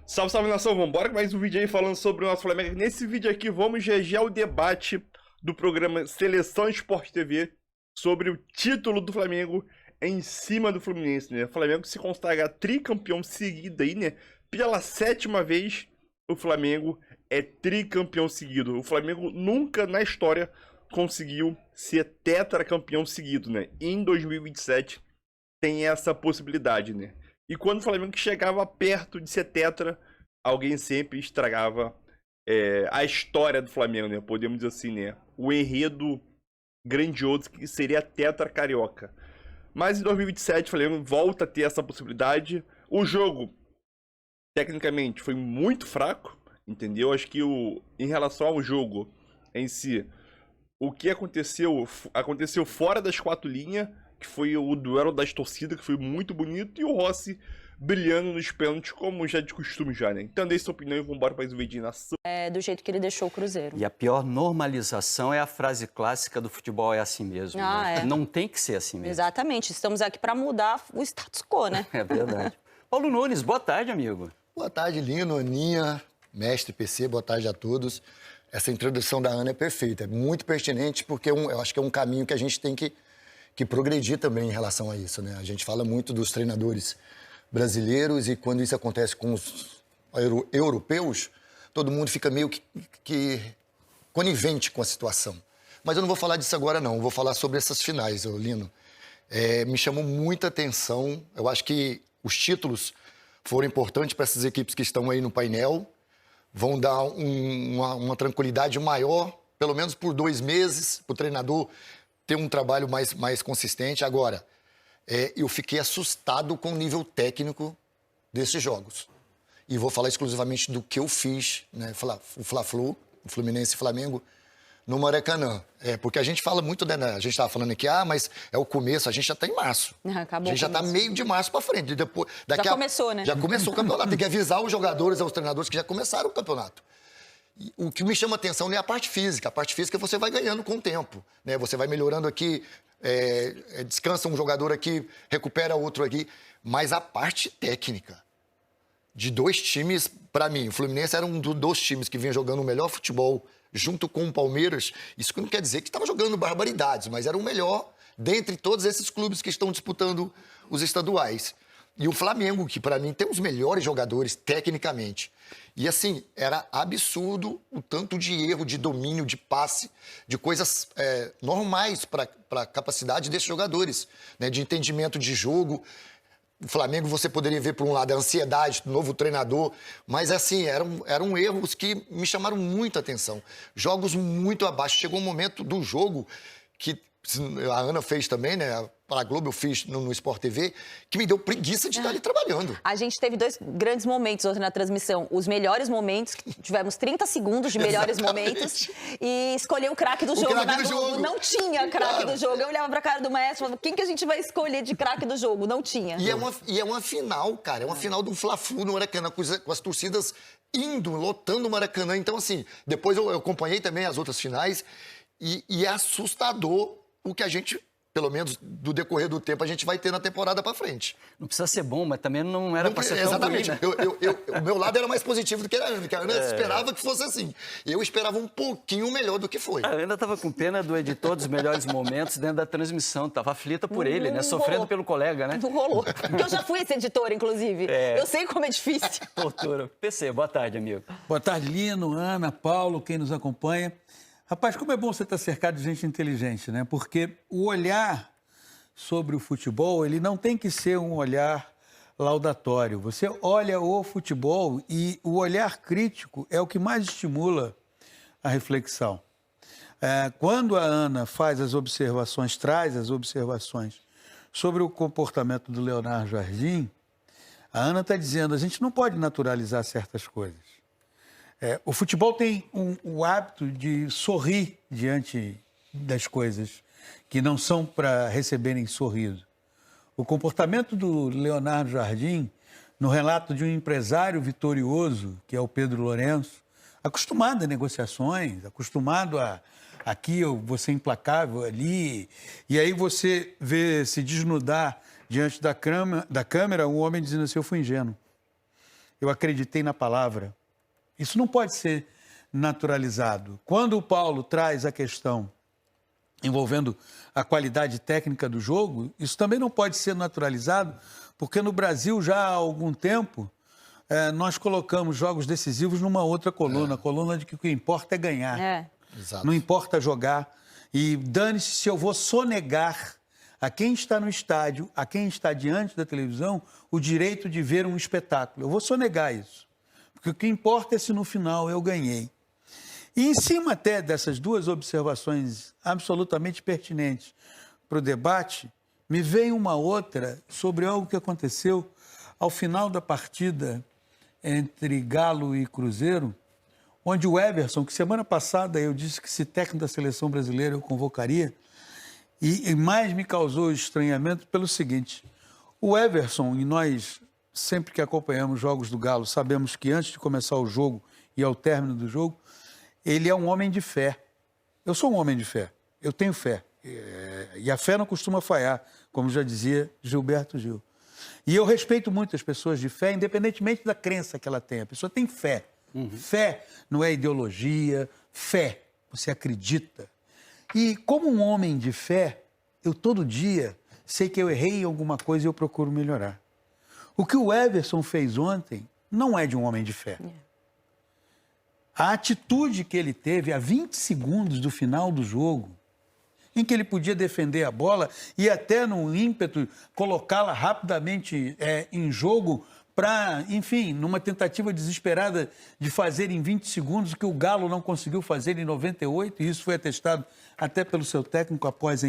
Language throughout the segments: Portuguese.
Salve, salve, nação, vambora com mais um vídeo aí falando sobre o nosso Flamengo. Nesse vídeo aqui vamos reger o debate do programa Seleção Sport TV sobre o título do Flamengo em cima do Fluminense, né? O Flamengo se consagra tricampeão seguido aí, né? Pela 7ª vez o Flamengo é tricampeão seguido. O Flamengo nunca na história conseguiu ser tetracampeão seguido, né? E em 2027 tem essa possibilidade, né? E quando o Flamengo chegava perto de ser tetra, alguém sempre estragava a história do Flamengo, né? Podemos dizer assim, né? O enredo grandioso que seria a tetra carioca. Mas em 2027 o Flamengo volta a ter essa possibilidade. O jogo, tecnicamente, foi muito fraco, entendeu? Acho que em relação ao jogo em si, o que aconteceu fora das 4 linhas, que foi o duelo das torcidas, que foi muito bonito, e o Rossi brilhando nos pênaltis, como já de costume já, né? Então, dê sua opinião e vamos embora para mais um vídeo na sua. Do jeito que ele deixou o Cruzeiro. E a pior normalização é a frase clássica do futebol é assim mesmo. Né? Não tem que ser assim mesmo. Exatamente. Estamos aqui para mudar o status quo, né? É verdade. Paulo Nunes, boa tarde, amigo. Boa tarde, Lino, Aninha, mestre PC, boa tarde a todos. Essa introdução da Ana é perfeita, é muito pertinente, porque eu acho que é um caminho que a gente tem que progredir também em relação a isso, né? A gente fala muito dos treinadores brasileiros e quando isso acontece com os europeus, todo mundo fica meio que conivente com a situação. Mas eu não vou falar disso agora, não. Eu vou falar sobre essas finais, Lino. Me chamou muita atenção. Eu acho que os títulos foram importantes para essas equipes que estão aí no painel. Vão dar uma tranquilidade maior, pelo menos por 2 meses, para o treinador ter um trabalho mais consistente. Agora, eu fiquei assustado com o nível técnico desses jogos. E vou falar exclusivamente do que eu fiz, né? O Fla-Flu, o Fluminense e Flamengo, no Maracanã. Porque a gente fala muito, né? A gente estava falando aqui, mas é o começo, a gente já está em março. Acabou a gente já está meio de março para frente. Depois, já começou, né? Já começou o campeonato. Tem que avisar os jogadores, aos treinadores que já começaram o campeonato. E o que me chama a atenção não é a parte física. A parte física você vai ganhando com o tempo, né? Você vai melhorando aqui, descansa um jogador aqui, recupera outro aqui. Mas a parte técnica de 2 times, para mim, o Fluminense era um dos 2 times que vinha jogando o melhor futebol junto com o Palmeiras. Isso não quer dizer que estava jogando barbaridades, mas era o melhor dentre todos esses clubes que estão disputando os estaduais. E o Flamengo, que para mim tem os melhores jogadores tecnicamente. E assim, era absurdo o tanto de erro, de domínio, de passe, de coisas normais para a capacidade desses jogadores, né? De entendimento de jogo. O Flamengo você poderia ver, por um lado, a ansiedade do novo treinador, mas assim, eram erros que me chamaram muita atenção. Jogos muito abaixo. Chegou um momento do jogo que a Ana fez também, né? Para a Globo eu fiz no Sport TV, que me deu preguiça de estar ali trabalhando. A gente teve 2 grandes momentos ontem na transmissão. Os melhores momentos, tivemos 30 segundos de melhores momentos, e escolher o craque do jogo na Globo. Não tinha craque do jogo. Eu olhava pra cara do maestro e falava, quem que a gente vai escolher de craque do jogo? Não tinha. E é uma final, cara. É uma final do Fla-Flu no Maracanã, com as torcidas indo, lotando o Maracanã. Então, assim, depois eu acompanhei também as outras finais e é assustador o que a gente, pelo menos do decorrer do tempo, a gente vai ter na temporada para frente. Não precisa ser bom, mas também não era para ser tão ruim, né? O meu lado era mais positivo do que a Ana, que a Ana esperava que fosse assim. Eu esperava um pouquinho melhor do que foi. A Ana estava com pena do editor dos melhores momentos dentro da transmissão, estava aflita por ele, né? Sofrendo pelo colega, né? Não rolou. Porque eu já fui esse editor, inclusive. Eu sei como é difícil. Tortura. PC, boa tarde, amigo. Boa tarde, Lino, Ana, Paulo, quem nos acompanha. Rapaz, como é bom você estar cercado de gente inteligente, né? Porque o olhar sobre o futebol, ele não tem que ser um olhar laudatório. Você olha o futebol e o olhar crítico é o que mais estimula a reflexão. Quando a Ana faz as observações, traz as observações sobre o comportamento do Leonardo Jardim, a Ana está dizendo, a gente não pode naturalizar certas coisas. O futebol tem o hábito de sorrir diante das coisas que não são para receberem sorriso. O comportamento do Leonardo Jardim, no relato de um empresário vitorioso, que é o Pedro Lourenço, acostumado a negociações, acostumado a aqui eu vou ser implacável, ali, e aí você vê se desnudar diante da câmera um homem dizendo assim, eu fui ingênuo. eu acreditei na palavra. Isso não pode ser naturalizado. Quando o Paulo traz a questão envolvendo a qualidade técnica do jogo, isso também não pode ser naturalizado, porque no Brasil já há algum tempo nós colocamos jogos decisivos numa outra coluna, a coluna de que o que importa é ganhar. Exato. Não importa jogar. E dane-se se eu vou sonegar a quem está no estádio, a quem está diante da televisão, o direito de ver um espetáculo. Eu vou sonegar isso. Porque o que importa é se no final eu ganhei. E em cima até dessas duas observações absolutamente pertinentes para o debate, me veio uma outra sobre algo que aconteceu ao final da partida entre Galo e Cruzeiro, onde o Everson, que semana passada eu disse que se técnico da seleção brasileira eu convocaria, e mais me causou estranhamento pelo seguinte: o Everson, e nós sempre que acompanhamos jogos do Galo, sabemos que antes de começar o jogo e ao término do jogo, ele é um homem de fé. Eu sou um homem de fé, eu tenho fé. E a fé não costuma falhar, como já dizia Gilberto Gil. E eu respeito muito as pessoas de fé, independentemente da crença que ela tem. A pessoa tem fé. Fé não é ideologia, fé, você acredita. E como um homem de fé, eu todo dia sei que eu errei em alguma coisa e eu procuro melhorar. O que o Everson fez ontem não é de um homem de fé. A atitude que ele teve a 20 segundos do final do jogo, em que ele podia defender a bola e até no ímpeto colocá-la rapidamente em jogo para, enfim, numa tentativa desesperada de fazer em 20 segundos o que o Galo não conseguiu fazer em 98, e isso foi atestado até pelo seu técnico após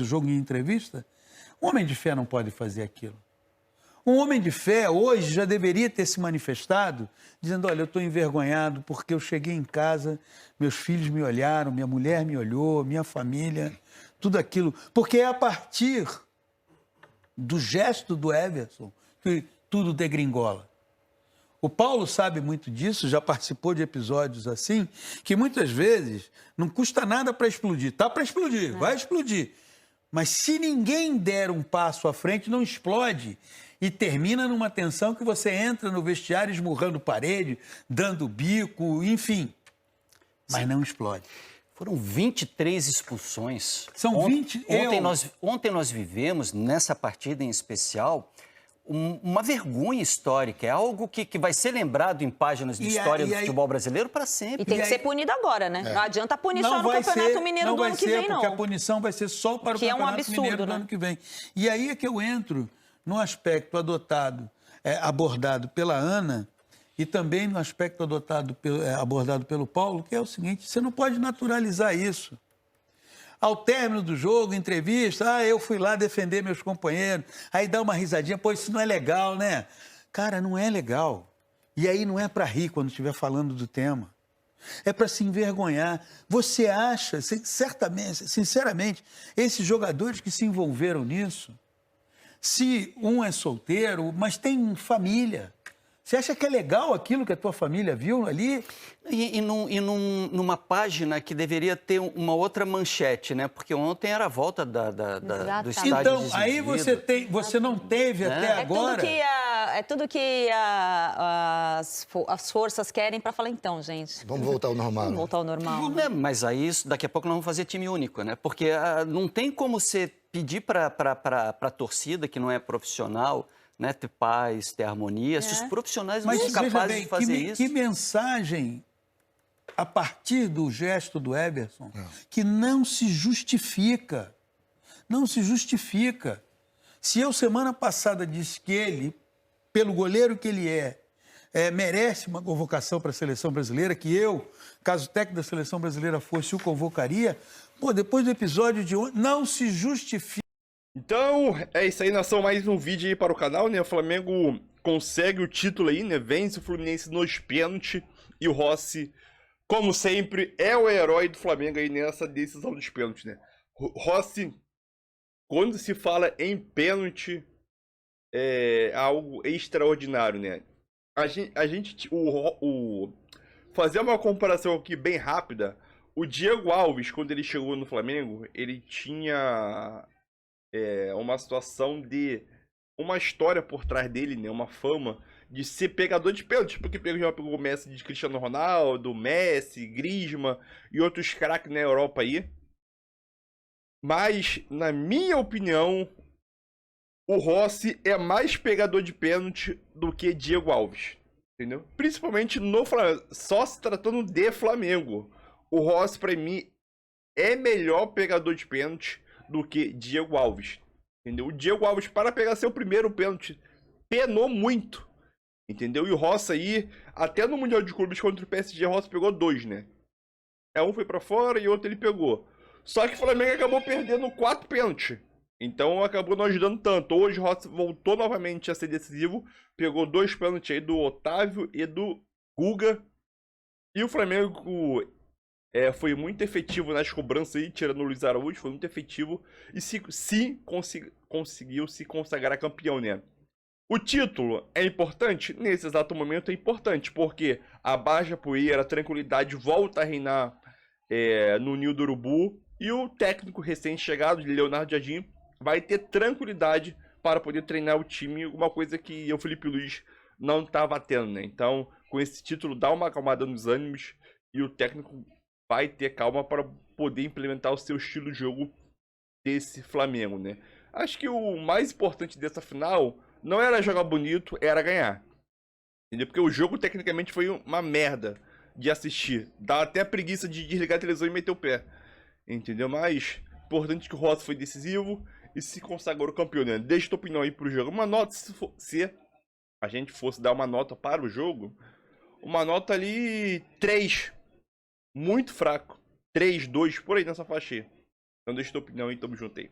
o jogo em entrevista. Um homem de fé não pode fazer aquilo. Um homem de fé hoje já deveria ter se manifestado dizendo: olha, eu estou envergonhado porque eu cheguei em casa, meus filhos me olharam, minha mulher me olhou, minha família, tudo aquilo. Porque é a partir do gesto do Everson que tudo degringola. O Paulo sabe muito disso, já participou de episódios assim, que muitas vezes não custa nada para explodir. Tá para explodir, vai explodir. Mas se ninguém der um passo à frente, não explode. E termina numa tensão que você entra no vestiário esmurrando parede, dando bico, enfim. Mas não explode. Foram 23 expulsões. São 20... Ontem nós vivemos, nessa partida em especial, uma vergonha histórica. É algo que vai ser lembrado em páginas de história do futebol brasileiro para sempre. E tem que ser punido agora, né? Não adianta punir só no Campeonato Mineiro do ano que vem, não. Porque a punição vai ser só para o Campeonato Mineiro do ano que vem. E aí é que eu entro no aspecto abordado pela Ana e também no aspecto abordado pelo Paulo, que é o seguinte: você não pode naturalizar isso. Ao término do jogo, entrevista, eu fui lá defender meus companheiros, aí dá uma risadinha, pô, isso não é legal, né? Cara, não é legal. E aí não é para rir quando estiver falando do tema. É para se envergonhar. Você acha, certamente, sinceramente, esses jogadores que se envolveram nisso, se um é solteiro, mas tem família, você acha que é legal aquilo que a tua família viu ali? Numa página que deveria ter uma outra manchete, né? Porque ontem era a volta do estádio Então, desimpedido. aí você não teve até agora... É tudo que as forças querem para falar, então, gente. Vamos voltar ao normal. Vamos voltar ao normal. Mas aí, daqui a pouco, nós vamos fazer time único, né? Porque não tem como você pedir para a torcida, que não é profissional, né, ter paz, ter harmonia, se os profissionais não são capazes de fazer isso. Que mensagem, a partir do gesto do Everson, que não se justifica. Não se justifica. Se eu, semana passada, disse que ele, pelo goleiro que ele merece uma convocação para a seleção brasileira, que eu, caso o técnico da seleção brasileira fosse, o convocaria, depois do episódio de ontem, não se justifica. Então, é isso aí, nação, mais um vídeo aí para o canal, né? O Flamengo consegue o título aí, né? Vence o Fluminense nos pênaltis e o Rossi, como sempre, é o herói do Flamengo aí nessa decisão dos pênaltis, né? Rossi, quando se fala em pênalti, é algo extraordinário, né? Fazer uma comparação aqui bem rápida, o Diego Alves, quando ele chegou no Flamengo, ele tinha... uma situação de uma história por trás dele, né? Uma fama de ser pegador de pênalti, porque já pegou o Messi de Cristiano Ronaldo, Messi, Griezmann e outros craques na Europa aí. Mas, na minha opinião, o Rossi é mais pegador de pênalti do que Diego Alves, entendeu? Principalmente no Flamengo, só se tratando de Flamengo. O Rossi, pra mim, é melhor pegador de pênalti do que Diego Alves, entendeu? O Diego Alves, para pegar seu primeiro pênalti, penou muito, entendeu? E o Rossi aí, até no Mundial de Clubes contra o PSG, o Rossi pegou 2, né? Um foi pra fora e outro ele pegou. Só que o Flamengo acabou perdendo 4 pênaltis. Então acabou não ajudando tanto. Hoje o Rossi voltou novamente a ser decisivo. Pegou 2 pênaltis aí do Otávio e do Guga. E o Flamengo foi muito efetivo nas cobranças aí, tirando o Luiz Araújo. Foi muito efetivo. E conseguiu se consagrar campeão, né? O título é importante? Nesse exato momento é importante. Porque abaixa a poeira, a tranquilidade volta a reinar no Ninho do Urubu. E o técnico recém-chegado, Leonardo Jardim, vai ter tranquilidade para poder treinar o time, uma coisa que o Felipe Luiz não estava tendo, né? Então, com esse título, dá uma acalmada nos ânimos e o técnico vai ter calma para poder implementar o seu estilo de jogo desse Flamengo, né? Acho que o mais importante dessa final não era jogar bonito, era ganhar. Entendeu? Porque o jogo, tecnicamente, foi uma merda de assistir. Dá até preguiça de desligar a televisão e meter o pé. Entendeu? Mas, importante que o Rossi foi decisivo e se consagrou campeão, né? Deixa tua opinião aí pro jogo. Uma nota, se a gente fosse dar uma nota para o jogo, uma nota ali 3. Muito fraco. 3, 2, por aí nessa faixa aí. Então deixa tua opinião aí, tamo junto aí.